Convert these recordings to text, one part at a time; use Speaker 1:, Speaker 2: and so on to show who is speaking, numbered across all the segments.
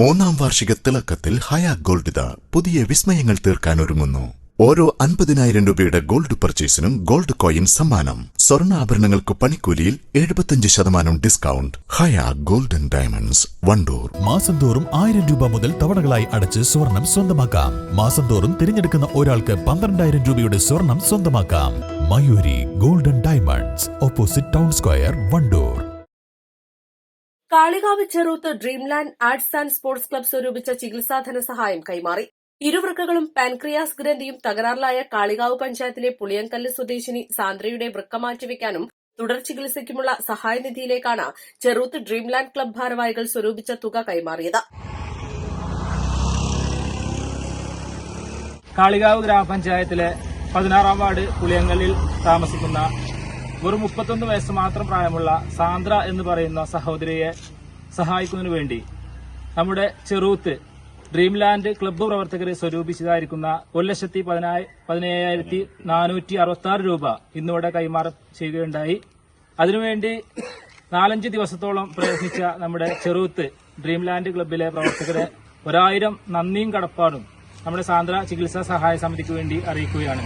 Speaker 1: മൂന്നാം വാർഷിക തിളക്കത്തിൽ ഹയ ഗോൾഡ് പുതിയ വിസ്മയങ്ങൾ തീർക്കാൻ ഒരുങ്ങുന്നു. ഓരോ 50,000 രൂപയുടെ ഗോൾഡ് പർച്ചേസിനും ഗോൾഡ് കോയിൻ സമ്മാനം. സ്വർണ്ണാഭരണങ്ങൾക്ക് പണിക്കൂലിയിൽ 75% ഡിസ്കൗണ്ട്. ഹയ ഗോൾഡൻ ഡയമണ്ട്സ്, വണ്ടൂർ.
Speaker 2: മാസം തോറും 1000 രൂപ മുതൽ തവണകളായി അടച്ച് സ്വർണം സ്വന്തമാക്കാം. മാസം തോറും തിരഞ്ഞെടുക്കുന്ന ഒരാൾക്ക് 12,000 രൂപയുടെ സ്വർണം സ്വന്തമാക്കാം. Mayuri golden diamonds, opposite town square, Wandoor.
Speaker 3: Kalikavu ചെറുത്ത് dreamland arts and sports club സ്വരൂപിച്ച ചികിത്സാ ധനസഹായം കൈമാറി. ഇരുവൃക്കകളും പാൻക്രിയാസ് ഗ്രന്ഥിയും തകരാറിലായ കാളികാവ് പഞ്ചായത്തിലെ പുളിയങ്കല്ല് സ്വദേശിനി സാന്ദ്രയുടെ വൃക്ക മാറ്റിവെക്കാനും തുടർ ചികിത്സയ്ക്കുമുള്ള സഹായനിധിയിലേക്കാണ് ചെറുത്ത് ഡ്രീംലാൻഡ് ക്ലബ്ബ് ഭാരവാഹികൾ സ്വരൂപിച്ച തുക കൈമാറിയത്.
Speaker 4: കാളികാവ് ഗ്രാമപഞ്ചായത്തിലെ 16-ാം വാർഡ് പുളിയങ്കല്ലിൽ താമസിക്കുന്ന വെറും 31 വയസ്സ് മാത്രം പ്രായമുള്ള സാന്ദ്ര എന്ന് പറയുന്ന സഹോദരിയെ സഹായിക്കുന്നതിനു വേണ്ടി നമ്മുടെ ചെറുത്ത് ഡ്രീംലാൻഡ് ക്ലബ്ബ് പ്രവർത്തകർ സ്വരൂപിച്ചതായിരിക്കുന്ന 1,17,466 രൂപ ഇന്നിവിടെ കൈമാറി ചെയ്യുകയുണ്ടായി. അതിനുവേണ്ടി 4-5 ദിവസത്തോളം പ്രയത്നിച്ച നമ്മുടെ ചെറുത്ത് ഡ്രീംലാൻഡ് ക്ലബ്ബിലെ പ്രവർത്തകരെ 1000 നന്ദിയും കടപ്പാടും നമ്മുടെ സാന്ദ്ര ചികിത്സാ സഹായ സമിതിക്ക് വേണ്ടി അറിയിക്കുകയാണ്.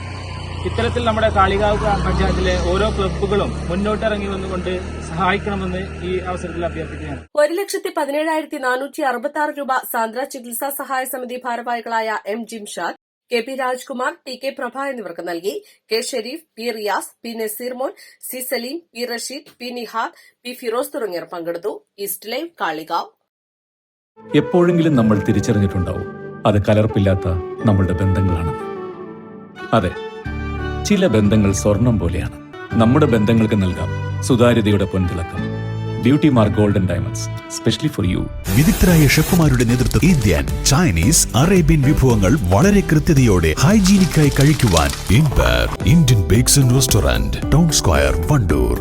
Speaker 4: ഇത്തരത്തിൽ നമ്മുടെ കാളികാവ് പഞ്ചായത്തിലെ ഓരോ ക്ലബ്ബുകളും മുന്നോട്ടിറങ്ങി വന്നുകൊണ്ട് സഹായിക്കണമെന്ന് ഈ അവസരത്തിൽ അഭ്യർത്ഥിക്കുകയാണ്.
Speaker 3: 1,17,466 രൂപ സാന്ദ്ര ചികിത്സാ സഹായ സമിതി ഭാരവാഹികളായ M Jimshad, K P Rajkumar, T K Prabha എന്നിവർക്ക് നൽകി. K Sherif, P Riyas, P Nazeermon, C Saleem, P Rasheed, P Nihad, P Firoz തുടങ്ങിയവർ പങ്കെടുത്തു. East live, Kalikavu.
Speaker 5: എപ്പോഴെങ്കിലും നമ്മൾ തിരിച്ചറിഞ്ഞിട്ടുണ്ടാവും അത് കലർപ്പില്ലാത്ത നമ്മളുടെ ബന്ധങ്ങളാണ്. അതെ, ചില ബന്ധങ്ങൾ സ്വർണം പോലെയാണ്. നമ്മുടെ ബന്ധങ്ങൾക്ക് നൽകാം സുതാര്യതയുടെ പൊൻതിളക്കം. Beauty mark golden diamonds, specially for you.
Speaker 2: വിദഗ്ധരായ ഷെഫുമാരുടെ നേതൃത്വത്തിൽ ഇന്ത്യൻ, ചൈനീസ്, അറേബ്യൻ വിഭവങ്ങൾ വളരെ കൃത്യതയോടെ ഹൈജീനിക്കായി കഴിക്കുവാൻ Indian bakes and restaurant, town square, Wandoor.